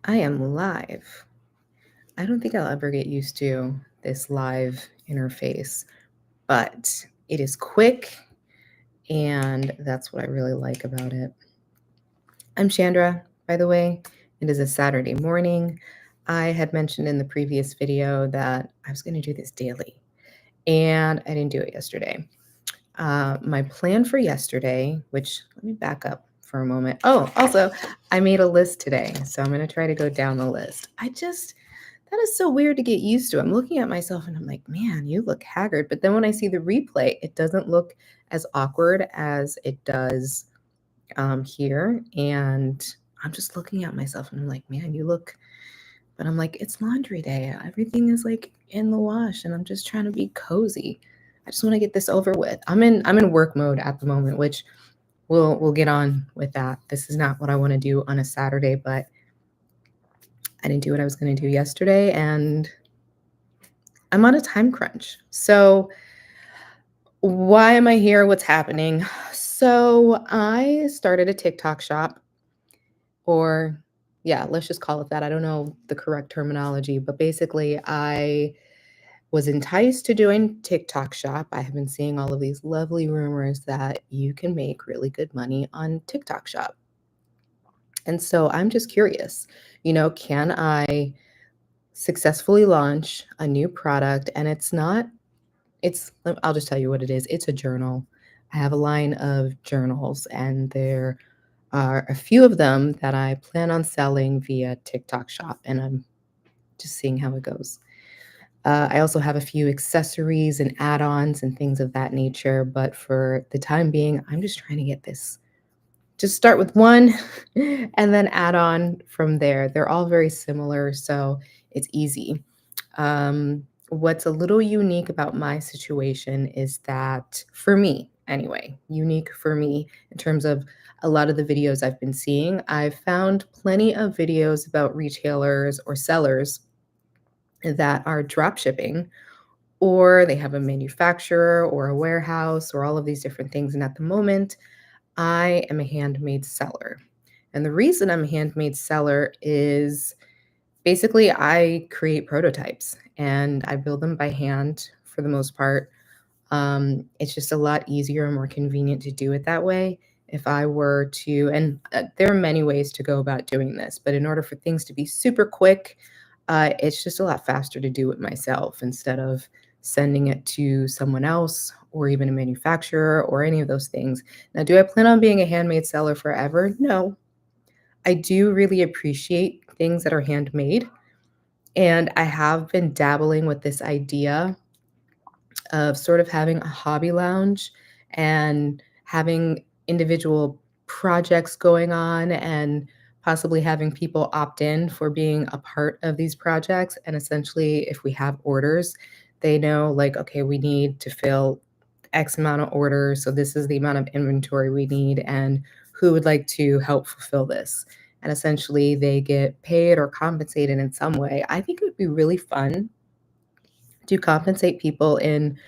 I am live. I don't think I'll ever get used to this live interface, but it is quick, and that's what I really like about it. I'm Chandra, by the way. It is a Saturday morning. I had mentioned in the previous video that I was going to do this daily, and I didn't do it yesterday. My plan for yesterday, which let me back up for a moment. Oh, also, I made a list today, so I'm going to try to go down the list. That is so weird to get used to. I'm looking at myself and I'm like, man, you look haggard. But then when I see the replay, it doesn't look as awkward as it does here. And I'm just looking at myself and I'm like, man, you look. But I'm like, it's laundry day. Everything is like in the wash, and I'm just trying to be cozy. I just want to get this over with. I'm in work mode at the moment, which we'll get on with that. This is not what I want to do on a Saturday, but I didn't do what I was going to do yesterday, and I'm on a time crunch. So, why am I here? What's happening? So, I started a TikTok shop, or yeah, let's just call it that. I don't know the correct terminology, but basically, I was enticed to doing TikTok shop. I have been seeing all of these lovely rumors that you can make really good money on TikTok shop. And so, I'm just curious, can I successfully launch a new product? And I'll just tell you what it is. It's a journal. I have a line of journals, and there are a few of them that I plan on selling via TikTok shop, and I'm just seeing how it goes. I also have a few accessories and add-ons and things of that nature, but for the time being, I'm just trying to get this. Just start with one and then add on from there. They're all very similar, so it's easy. What's a little unique about my situation is that, for me anyway, unique for me in terms of a lot of the videos I've been seeing, I've found plenty of videos about retailers or sellers that are drop shipping, or they have a manufacturer or a warehouse or all of these different things. And at the moment, I am a handmade seller. And the reason I'm a handmade seller is basically I create prototypes and I build them by hand for the most part. It's just a lot easier and more convenient to do it that way. If I were to, and there are many ways to go about doing this, but in order for things to be super quick, it's just a lot faster to do it myself instead of sending it to someone else or even a manufacturer or any of those things. Now, do I plan on being a handmade seller forever? No. I do really appreciate things that are handmade. And I have been dabbling with this idea of sort of having a hobby lounge and having individual projects going on, and possibly having people opt in for being a part of these projects. And essentially, if we have orders, they know, like, okay, we need to fill X amount of orders. So this is the amount of inventory we need, and who would like to help fulfill this? And essentially, they get paid or compensated in some way. I think it would be really fun to compensate people in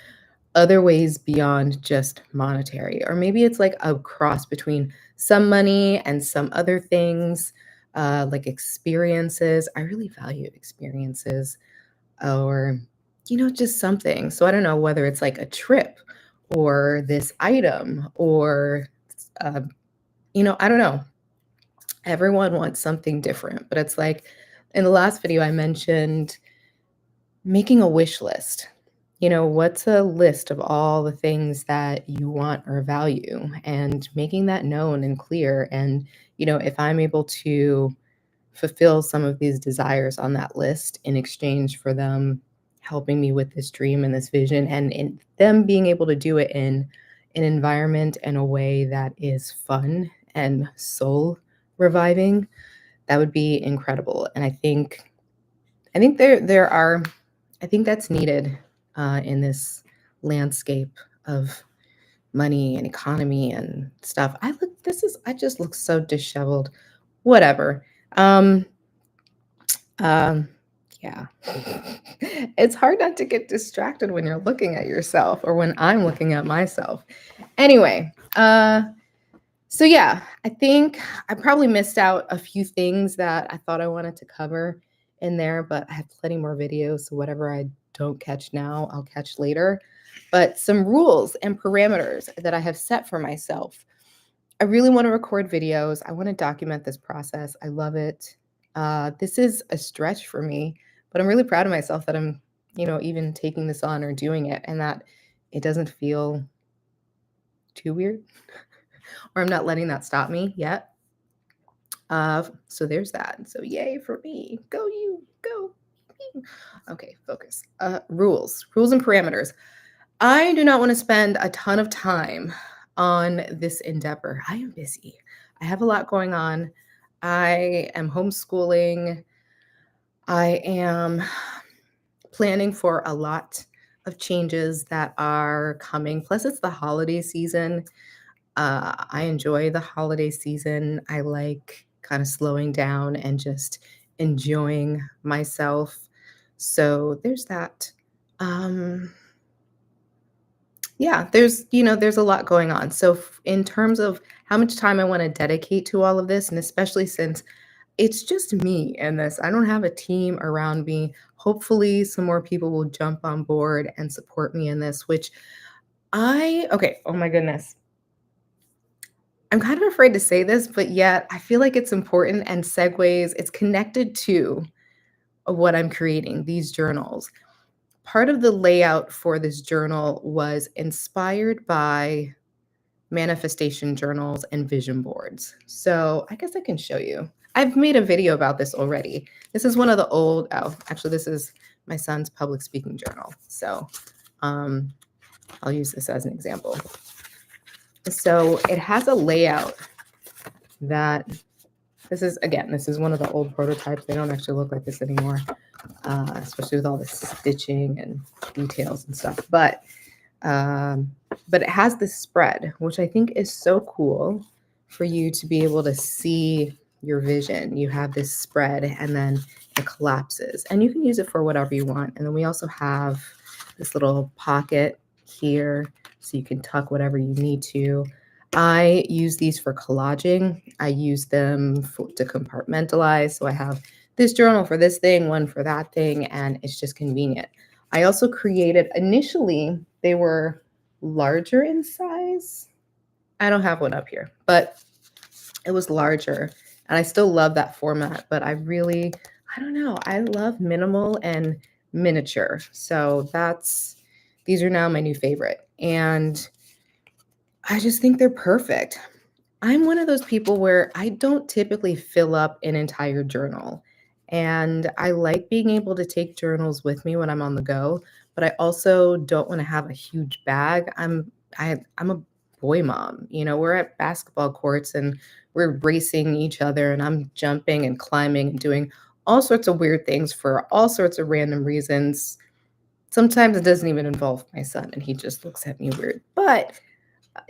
other ways beyond just monetary. Or maybe it's like a cross between some money and some other things, like experiences. I really value experiences, or, just something. So I don't know whether it's like a trip or this item or, uh, I don't know. Everyone wants something different, but it's like in the last video, I mentioned making a wish list. What's a list of all the things that you want or value, and making that known and clear. And, if I'm able to fulfill some of these desires on that list in exchange for them helping me with this dream and this vision, and in them being able to do it in an environment and a way that is fun and soul reviving, that would be incredible. And I think I think that's needed in this landscape of money and economy and stuff. I just look so disheveled. Whatever. Um, um, yeah. It's hard not to get distracted when you're looking at yourself or when I'm looking at myself. Anyway, So yeah, I think I probably missed out a few things that I thought I wanted to cover in there, but I have plenty more videos. So whatever I don't catch now, I'll catch later. But some rules and parameters that I have set for myself. I really want to record videos. I want to document this process. I love it. This is a stretch for me, but I'm really proud of myself that I'm, even taking this on or doing it, and that it doesn't feel too weird, or I'm not letting that stop me yet. So there's that. So yay for me. Go you, go me. Okay, focus. Rules and parameters. I do not want to spend a ton of time on this endeavor. I am busy. I have a lot going on. I am homeschooling. I am planning for a lot of changes that are coming. Plus, it's the holiday season. I enjoy the holiday season. I like kind of slowing down and just enjoying myself. So there's that. Um, yeah, there's a lot going on. So in terms of how much time I want to dedicate to all of this, and especially since it's just me in this, I don't have a team around me. Hopefully, some more people will jump on board and support me in this, which okay, oh my goodness. I'm kind of afraid to say this, but yet I feel like it's important and segues, it's connected to what I'm creating, these journals. Part of the layout for this journal was inspired by manifestation journals and vision boards. So I guess I can show you. I've made a video about this already. This is one of the actually, this is my son's public speaking journal. So um, I'll use this as an example. So it has a layout that this is one of the old prototypes. They don't actually look like this anymore, especially with all the stitching and details and stuff. But it has this spread, which I think is so cool for you to be able to see your vision. You have this spread and then it collapses, and you can use it for whatever you want. And then we also have this little pocket here so you can tuck whatever you need to. I use these for collaging. I use them to compartmentalize. So I have this journal for this thing, one for that thing, and it's just convenient. I also created, initially, they were larger in size. I don't have one up here, but it was larger. And I still love that format, but I don't know, I love minimal and miniature. So these are now my new favorite. And I just think they're perfect. I'm one of those people where I don't typically fill up an entire journal. And I like being able to take journals with me when I'm on the go, but I also don't want to have a huge bag. I'm a boy mom. We're at basketball courts and we're racing each other, and I'm jumping and climbing and doing all sorts of weird things for all sorts of random reasons. Sometimes it doesn't even involve my son and he just looks at me weird. But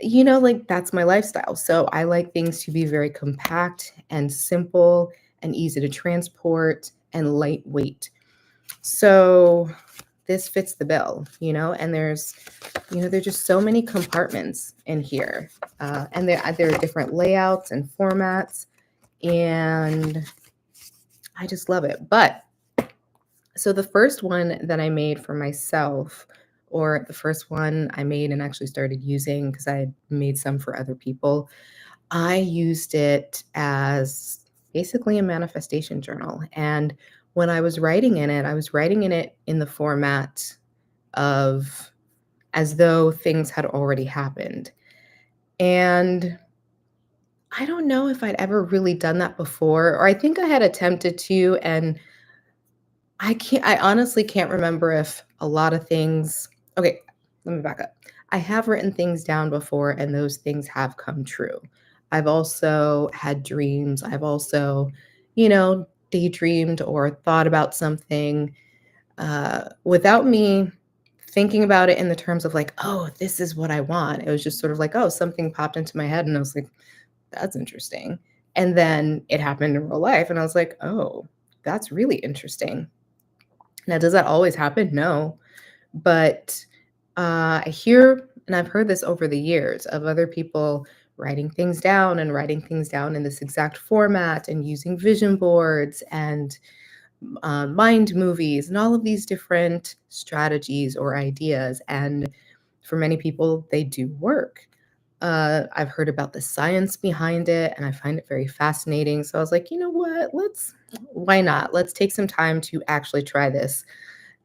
like that's my lifestyle. So I like things to be very compact and simple and easy to transport and lightweight. So this fits the bill, and there's just so many compartments in here. And there are different layouts and formats, and I just love it. But so the first one that I made for myself, or the first one I made and actually started using because I had made some for other people, I used it as basically a manifestation journal. And when I was writing in it, I was writing in it in the format of as though things had already happened. And I don't know if I'd ever really done that before, or I think I had attempted to, and I honestly can't remember if a lot of things. Okay, let me back up. I have written things down before and those things have come true. I've also had dreams. I've also, daydreamed or thought about something without me thinking about it in the terms of like, oh, this is what I want. It was just sort of like, oh, something popped into my head and I was like, that's interesting. And then it happened in real life and I was like, oh, that's really interesting. Now, does that always happen? No. But I hear, and I've heard this over the years of other people writing things down and writing things down in this exact format and using vision boards and mind movies and all of these different strategies or ideas. And for many people, they do work. I've heard about the science behind it and I find it very fascinating. So I was like, you know what? Why not? Let's take some time to actually try this.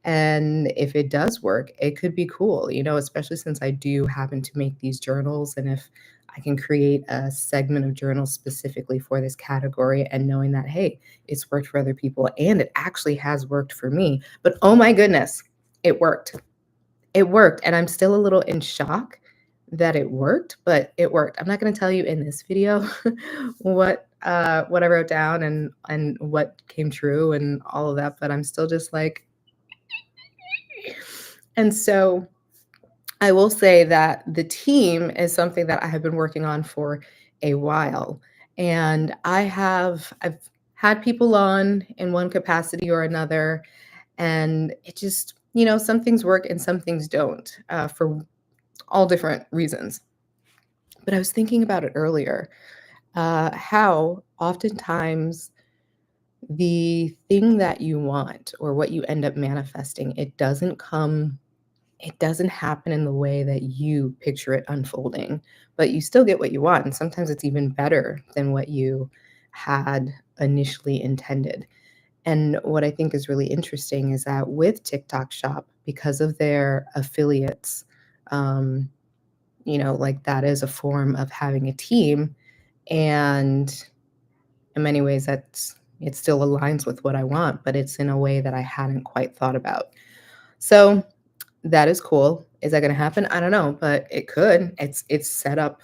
And if it does work, it could be cool, especially since I do happen to make these journals. And if I can create a segment of journals specifically for this category and knowing that, hey, it's worked for other people and it actually has worked for me. But oh my goodness, it worked. It worked. And I'm still a little in shock that it worked, but it worked. I'm not going to tell you in this video what I wrote down and what came true and all of that, but I'm still just like, and so I will say that the team is something that I have been working on for a while. And I've had people on in one capacity or another, and it just, some things work and some things don't, for all different reasons. But I was thinking about it earlier, how oftentimes the thing that you want or what you end up manifesting, it doesn't happen in the way that you picture it unfolding, but you still get what you want. And sometimes it's even better than what you had initially intended. And what I think is really interesting is that with TikTok Shop, because of their affiliates, um, like that is a form of having a team. And in many ways, it still aligns with what I want, but it's in a way that I hadn't quite thought about. So that is cool. Is that gonna happen? I don't know, but it could. It's set up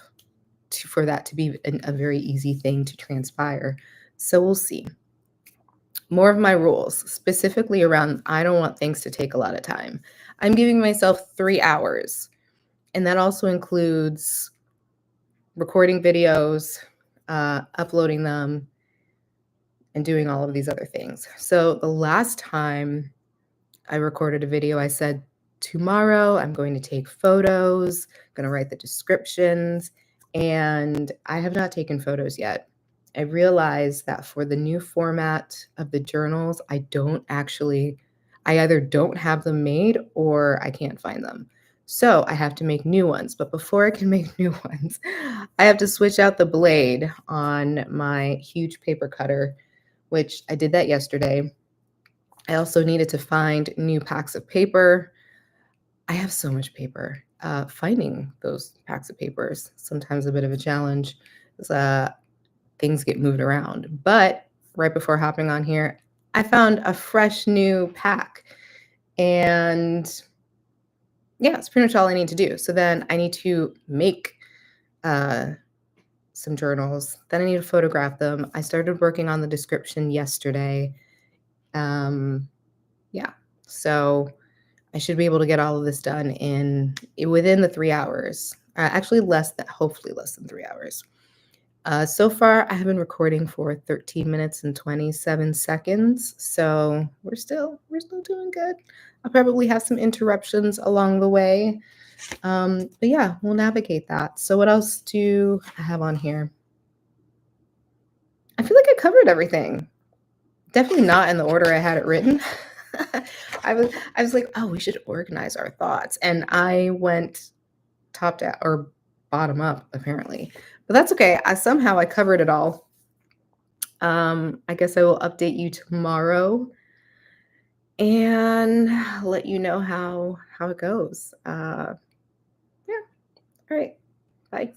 for that to be a very easy thing to transpire. So we'll see. More of my rules, specifically around I don't want things to take a lot of time. I'm giving myself 3 hours, and that also includes recording videos, uploading them, and doing all of these other things. So the last time I recorded a video, I said, tomorrow I'm going to take photos, going to write the descriptions, and I have not taken photos yet. I realized that for the new format of the journals, I either don't have them made or I can't find them. So I have to make new ones. But before I can make new ones, I have to switch out the blade on my huge paper cutter, which I did that yesterday. I also needed to find new packs of paper. I have so much paper. Finding those packs of papers sometimes a bit of a challenge as things get moved around. But right before hopping on here, I found a fresh new pack. And yeah, that's pretty much all I need to do. So then I need to make uh, some journals. Then I need to photograph them. I started working on the description yesterday. Um, yeah. So I should be able to get all of this done within the 3 hours. Actually, hopefully less than 3 hours. So far, I have been recording for 13 minutes and 27 seconds. So we're still doing good. I'll probably have some interruptions along the way. But yeah, we'll navigate that. So what else do I have on here? I feel like I covered everything. Definitely not in the order I had it written. I was like, oh, we should organize our thoughts. And I went top down or bottom up, apparently. But that's okay. I covered it all. I guess I will update you tomorrow and let you know how it goes. Yeah. All right. Bye.